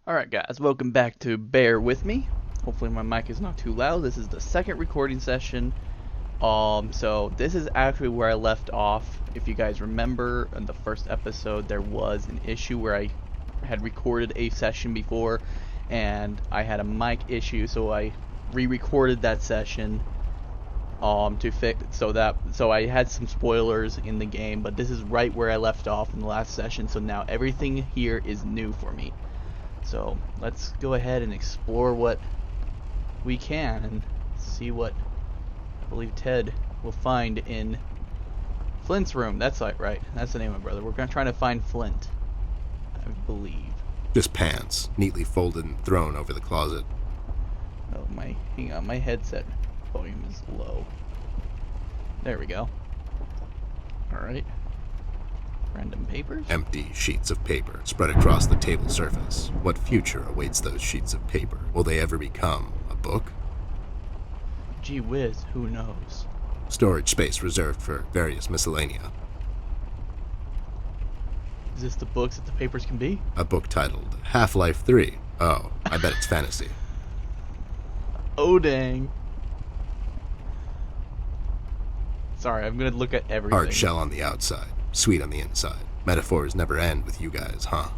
Alright guys, welcome back to Bear With Me. Hopefully my mic is not too loud. This is the second recording session. So this is actually where I left off. If you guys remember, in the first episode there was an issue where I had recorded a session before and I had a mic issue, so I re-recorded that session to fix so I had some spoilers in the game, but this is right where I left off in the last session, so now everything here is new for me. So let's go ahead and explore what we can and see what I believe Ted will find in Flint's room. That's right. That's the name of my brother. We're trying to find Flint, I believe. Just pants, neatly folded and thrown over the closet. Oh, hang on, my headset volume is low. There we go. Alright. Random papers? Empty sheets of paper spread across the table surface. What future awaits those sheets of paper? Will they ever become a book? Gee whiz, who knows? Storage space reserved for various miscellanea. Is this the books that the papers can be? A book titled Half-Life 3. Oh, I bet it's fantasy. Oh dang. Sorry, I'm gonna look at everything. Hard shell on the outside, sweet on the inside. Metaphors never end with you guys, huh?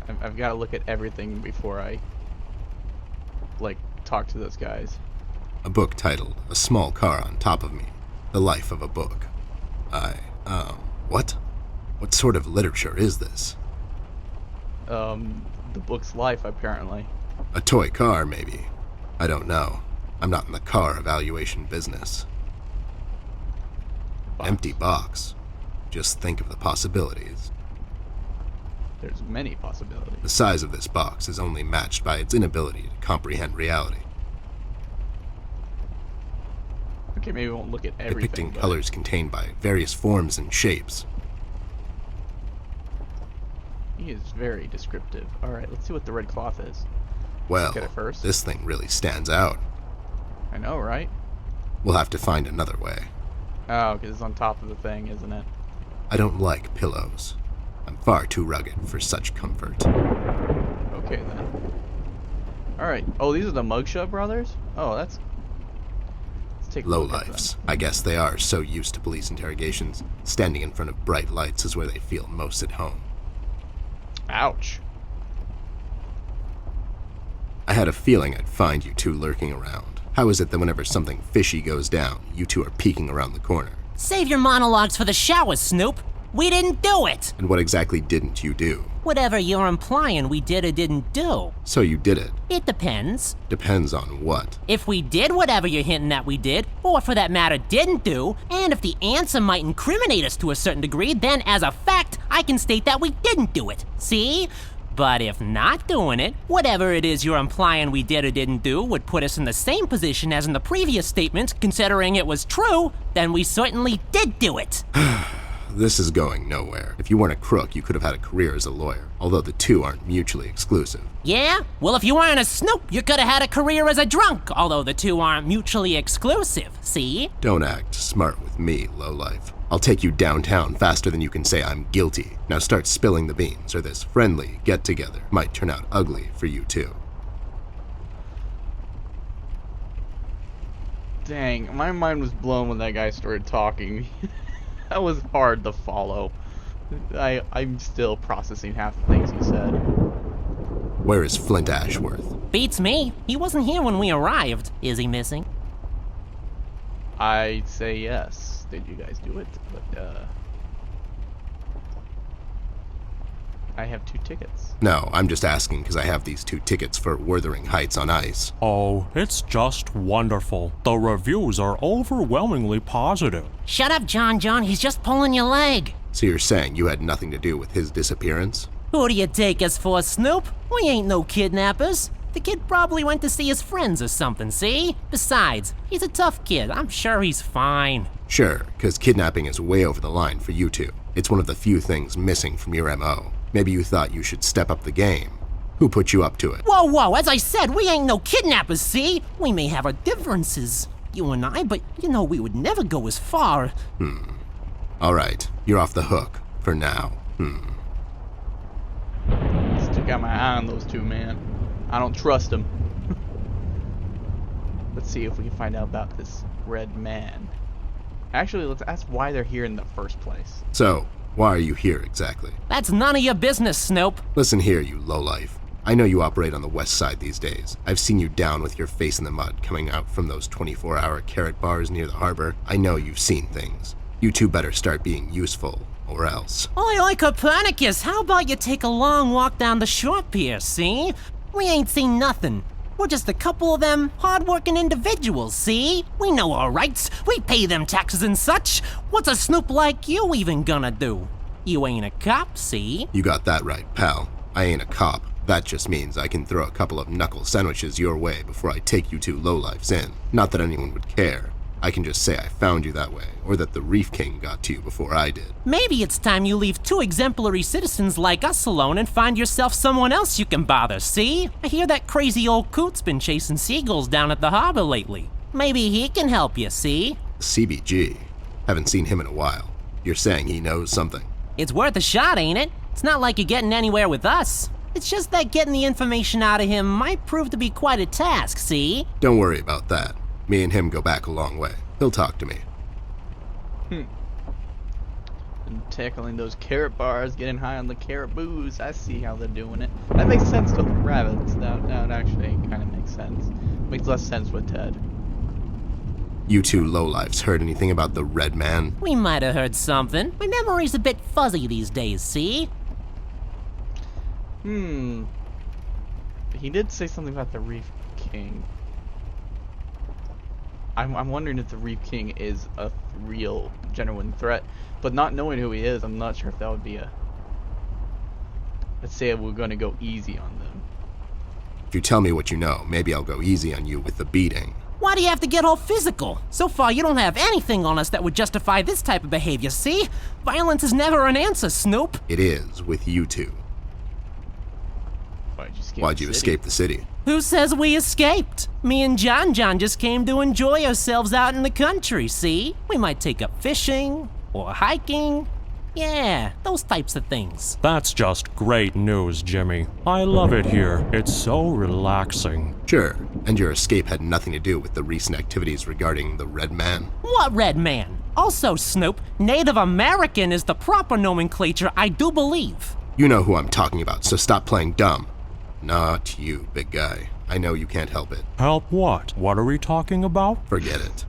I've got to look at everything before I, talk to those guys. A book titled A Small Car on Top of Me. The Life of a Book. What? What sort of literature is this? The book's life, apparently. A toy car, maybe. I don't know. I'm not in the car evaluation business. Empty box. Just think of the possibilities. There's many possibilities. The size of this box is only matched by its inability to comprehend reality. Okay, maybe we won't look at everything. Depicting colors contained by various forms and shapes. He is very descriptive. Alright, let's see what the red cloth is. Well, Look at it first. This thing really stands out. I know, right? We'll have to find another way. Oh, because it's on top of the thing, isn't it? I don't like pillows. I'm far too rugged for such comfort. Okay, then. Alright. Oh, these are the Mugshot brothers? Oh, let's take a look at them. Lowlifes. I guess they are so used to police interrogations. Standing in front of bright lights is where they feel most at home. Ouch. I had a feeling I'd find you two lurking around. How is it that whenever something fishy goes down, you two are peeking around the corner? Save your monologues for the shower, Snoop. We didn't do it. And what exactly didn't you do? Whatever you're implying we did or didn't do. So you did it. It depends. Depends on what? If we did whatever you're hinting that we did, or for that matter didn't do, and if the answer might incriminate us to a certain degree, then as a fact, I can state that we didn't do it. See? But if not doing it, whatever it is you're implying we did or didn't do would put us in the same position as in the previous statements, considering it was true, then we certainly did do it. This is going nowhere. If you weren't a crook, you could have had a career as a lawyer, although the two aren't mutually exclusive. Yeah? Well, if you weren't a Snoop, you could have had a career as a drunk, although the two aren't mutually exclusive, see? Don't act smart with me, lowlife. I'll take you downtown faster than you can say I'm guilty. Now start spilling the beans, or this friendly get-together might turn out ugly for you too. Dang, my mind was blown when that guy started talking. That was hard to follow. I'm still processing half the things he said. Where is Flint Ashworth? Beats me. He wasn't here when we arrived. Is he missing? I'd say yes. Did you guys do it? But, I have 2 tickets. No, I'm just asking because I have these 2 tickets for Wuthering Heights on ice. Oh, it's just wonderful. The reviews are overwhelmingly positive. Shut up, John. He's just pulling your leg. So you're saying you had nothing to do with his disappearance? Who do you take us for, Snoop? We ain't no kidnappers. The kid probably went to see his friends or something, see? Besides, he's a tough kid. I'm sure he's fine. Sure, because kidnapping is way over the line for you two. It's one of the few things missing from your MO. Maybe you thought you should step up the game. Who put you up to it? Whoa, as I said, we ain't no kidnappers, see? We may have our differences, you and I, but you know we would never go as far. All right, you're off the hook for now. These 2 got my eye on those two, man. I don't trust them. Let's see if we can find out about this red man. Actually, let's ask why they're here in the first place. So, why are you here exactly? That's none of your business, Snoop. Listen here, you lowlife. I know you operate on the west side these days. I've seen you down with your face in the mud coming out from those 24-hour carrot bars near the harbor. I know you've seen things. You two better start being useful, or else. Oi, Copernicus, how about you take a long walk down the shore pier, see? We ain't seen nothing. We're just a couple of them hard-working individuals, see? We know our rights. We pay them taxes and such. What's a snoop like you even gonna do? You ain't a cop, see? You got that right, pal. I ain't a cop. That just means I can throw a couple of knuckle sandwiches your way before I take you two lowlifes in. Not that anyone would care. I can just say I found you that way, or that the Reef King got to you before I did. Maybe it's time you leave two exemplary citizens like us alone and find yourself someone else you can bother, see? I hear that crazy old coot's been chasing seagulls down at the harbor lately. Maybe he can help you, see? CBG. Haven't seen him in a while. You're saying he knows something? It's worth a shot, ain't it? It's not like you're getting anywhere with us. It's just that getting the information out of him might prove to be quite a task, see? Don't worry about that. Me and him go back a long way. He'll talk to me. And tackling those carrot bars, getting high on the carrot booze. I see how they're doing it. That makes sense to the rabbits. That actually kind of makes sense. Makes less sense with Ted. You two lowlifes heard anything about the Red Man? We might have heard something. My memory's a bit fuzzy these days, see? He did say something about the Reef King. I'm wondering if the Reef King is a real, genuine threat. But not knowing who he is, I'm not sure if that would be a... Let's say we're going to go easy on them. If you tell me what you know, maybe I'll go easy on you with the beating. Why do you have to get all physical? So far, you don't have anything on us that would justify this type of behavior, see? Violence is never an answer, Snoop. It is with you two. Why'd you escape the city? Who says we escaped? Me and John just came to enjoy ourselves out in the country, see? We might take up fishing, or hiking. Yeah, those types of things. That's just great news, Jimmy. I love it here. It's so relaxing. Sure, and your escape had nothing to do with the recent activities regarding the Red Man? What Red Man? Also, Snoop, Native American is the proper nomenclature, I do believe. You know who I'm talking about, so stop playing dumb. Not you, big guy. I know you can't help it. Help what? What are we talking about? Forget it.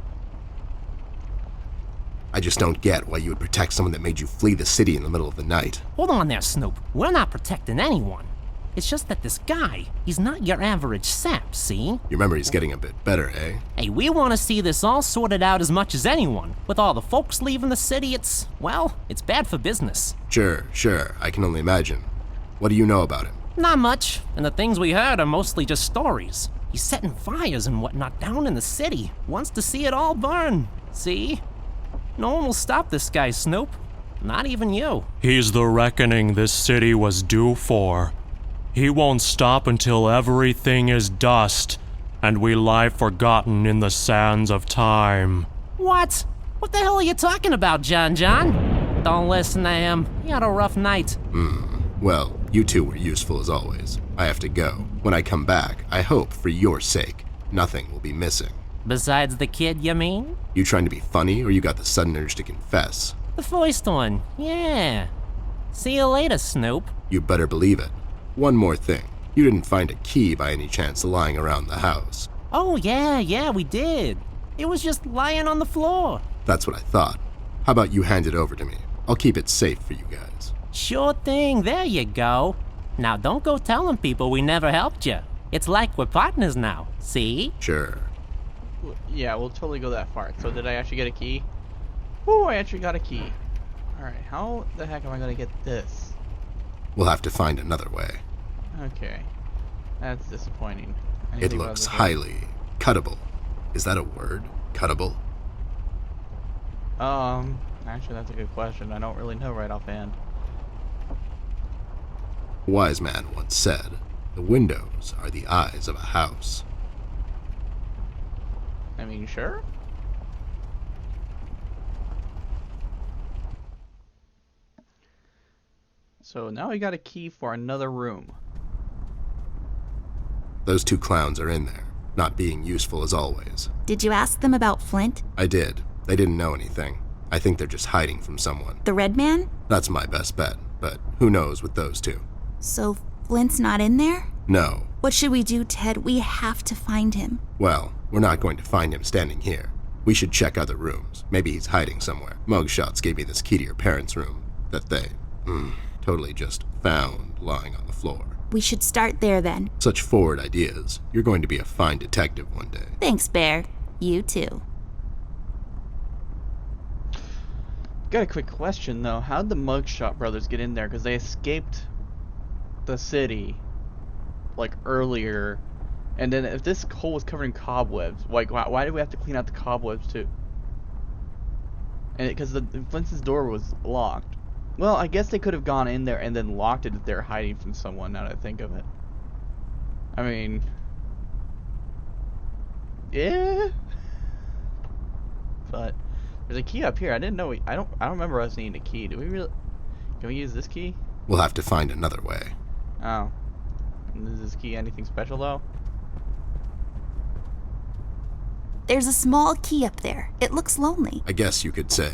I just don't get why you would protect someone that made you flee the city in the middle of the night. Hold on there, Snoop. We're not protecting anyone. It's just that this guy, he's not your average sap, see? Your memory's getting a bit better, eh? Hey, we want to see this all sorted out as much as anyone. With all the folks leaving the city, it's bad for business. Sure. I can only imagine. What do you know about him? Not much, and the things we heard are mostly just stories. He's setting fires and whatnot down in the city. Wants to see it all burn. See? No one will stop this guy, Snoop. Not even you. He's the reckoning this city was due for. He won't stop until everything is dust, and we lie forgotten in the sands of time. What? What the hell are you talking about, John? Don't listen to him. He had a rough night. Well, you two were useful as always. I have to go. When I come back, I hope, for your sake, nothing will be missing. Besides the kid, you mean? You trying to be funny, or you got the sudden urge to confess? The first one, yeah. See you later, Snoop. You better believe it. One more thing. You didn't find a key by any chance lying around the house. Oh, yeah, we did. It was just lying on the floor. That's what I thought. How about you hand it over to me? I'll keep it safe for you guys. Sure thing, there you go. Now don't go telling people we never helped you. It's like we're partners now, see? Sure. Yeah, we'll totally go that far. So did I actually get a key? Ooh, I actually got a key. Alright, how the heck am I gonna get this? We'll have to find another way. Okay. That's disappointing. It looks highly cuttable. Is that a word? Cuttable? Actually that's a good question. I don't really know right offhand. A wise man once said, "The windows are the eyes of a house." I mean, sure? So now we got a key for another room. Those two clowns are in there, not being useful as always. Did you ask them about Flint? I did. They didn't know anything. I think they're just hiding from someone. The red man? That's my best bet, but who knows with those two? So Flint's not in there? No. What should we do, Ted? We have to find him. Well, we're not going to find him standing here. We should check other rooms. Maybe he's hiding somewhere. Mugshots gave me this key to your parents' room that they, totally just found lying on the floor. We should start there then. Such forward ideas. You're going to be a fine detective one day. Thanks, Bear. You too. Got a quick question though. How'd the Mugshot brothers get in there? Because they escaped the city like earlier, and then if this hole was covered in cobwebs, like why did we have to clean out the cobwebs too? And because the Flint's door was locked. Well, I guess they could have gone in there and then locked it if they're hiding from someone. Now that I think of it, I mean, yeah. But there's a key up here. I didn't know. I don't remember us needing a key. Do we really? Can we use this key? We'll have to find another way. Oh. And is this key anything special though? There's a small key up there. It looks lonely. I guess you could say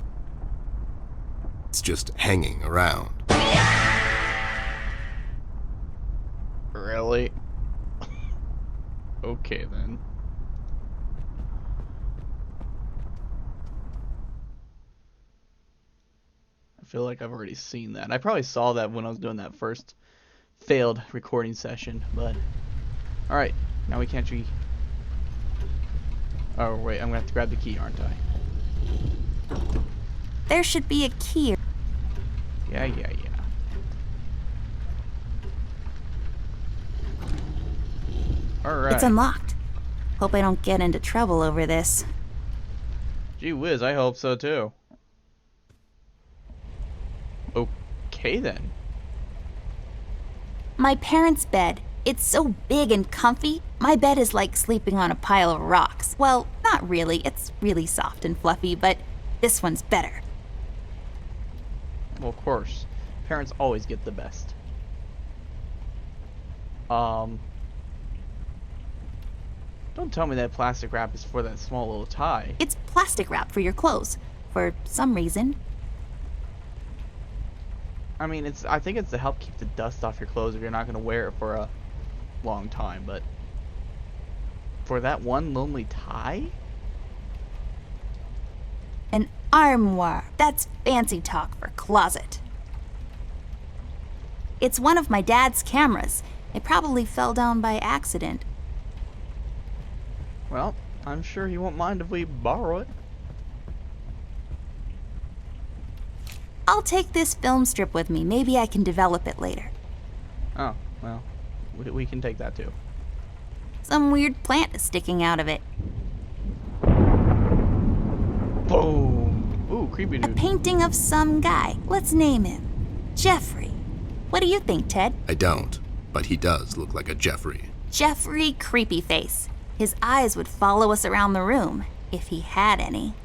it's just hanging around. Really? Okay then. I feel like I've already seen that. I probably saw that when I was doing that first failed recording session, but alright, now we can't oh wait, I'm gonna have to grab the key, aren't I? There should be a key. Yeah. Alright. It's unlocked. Hope I don't get into trouble over this. Gee whiz, I hope so too. Okay then. My parents' bed. It's so big and comfy. My bed is like sleeping on a pile of rocks. Well, not really. It's really soft and fluffy, but this one's better. Well, of course. Parents always get the best. Don't tell me that plastic wrap is for that small little tie. It's plastic wrap for your clothes. For some reason. I mean, I think it's to help keep the dust off your clothes if you're not going to wear it for a long time, but for that one lonely tie? An armoire. That's fancy talk for closet. It's one of my dad's cameras. It probably fell down by accident. Well, I'm sure he won't mind if we borrow it. I'll take this film strip with me. Maybe I can develop it later. Oh, well, we can take that too. Some weird plant is sticking out of it. Boom! Ooh, creepy A dude. painting of some guy. Let's name him. Jeffrey. What do you think, Ted? I don't, but he does look like a Jeffrey. Jeffrey Creepyface. His eyes would follow us around the room, if he had any.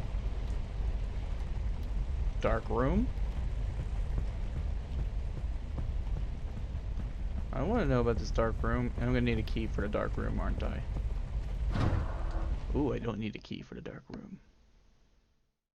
Dark room? I want to know about this dark room, and I'm going to need a key for the dark room, aren't I? Ooh, I don't need a key for the dark room.